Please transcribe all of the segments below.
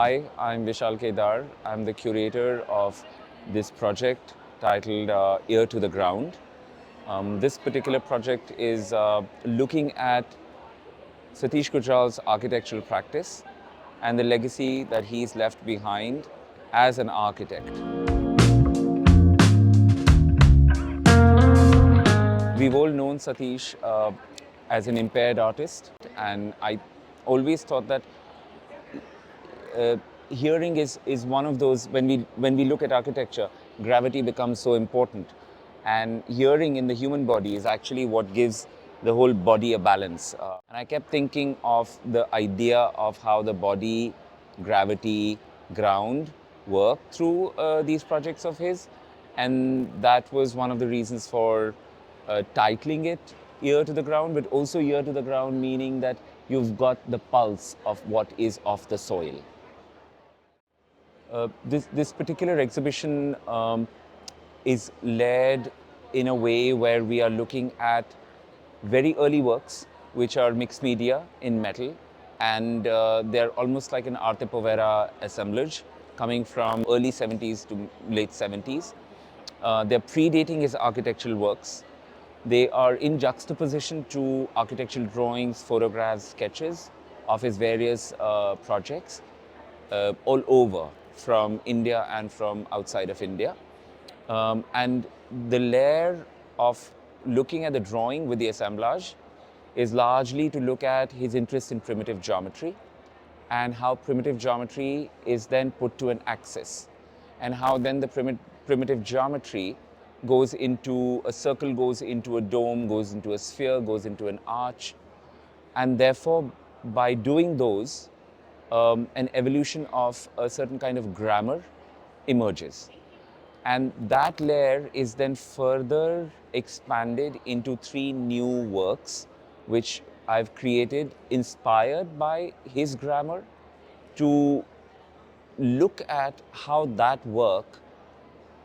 Hi, I'm Vishal K Dar. I'm the curator of this project titled Ear to the Ground. This particular project is looking at Satish Gujral's architectural practice and the legacy that he's left behind as an architect. We've all known Satish as an impaired artist, and I always thought that hearing is one of those, when we look at architecture, gravity becomes so important, and hearing in the human body is actually what gives the whole body a balance. And I kept thinking of the idea of how the body, gravity, ground work through these projects of his, and that was one of the reasons for titling it Ear to the Ground, but also ear to the ground, meaning that you've got the pulse of what is off the soil. This particular exhibition is led in a way where we are looking at very early works, which are mixed media in metal, and they're almost like an arte povera assemblage coming from early 70s to late 70s. They're predating his architectural works. They are in juxtaposition to architectural drawings, photographs, sketches of his various projects all over, from India and from outside of India. And the layer of looking at the drawing with the assemblage is largely to look at his interest in primitive geometry and how primitive geometry is then put to an axis, and how then the primitive geometry goes into a circle, goes into a dome, goes into a sphere, goes into an arch. And therefore, by doing those, an evolution of a certain kind of grammar emerges. And that layer is then further expanded into 3 new works, which I've created inspired by his grammar, to look at how that work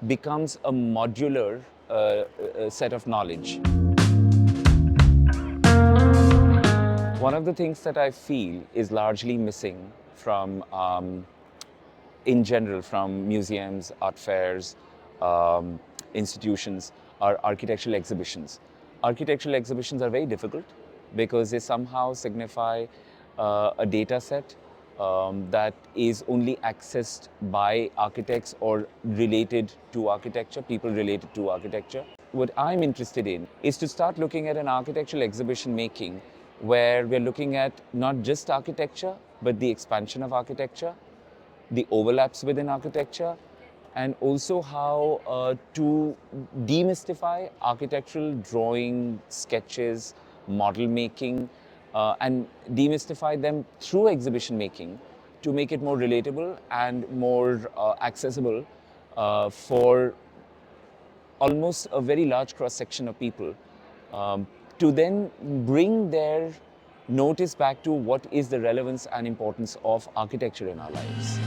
becomes a modular set of knowledge. One of the things that I feel is largely missing from, in general, from museums, art fairs, institutions, are architectural exhibitions. Architectural exhibitions are very difficult because they somehow signify a data set that is only accessed by architects or related to architecture, people related to architecture. What I'm interested in is to start looking at an architectural exhibition making where we're looking at not just architecture, but the expansion of architecture, the overlaps within architecture, and also how to demystify architectural drawing, sketches, model making, and demystify them through exhibition making to make it more relatable and more accessible for almost a very large cross-section of people, to then bring their notice back to what is the relevance and importance of architecture in our lives.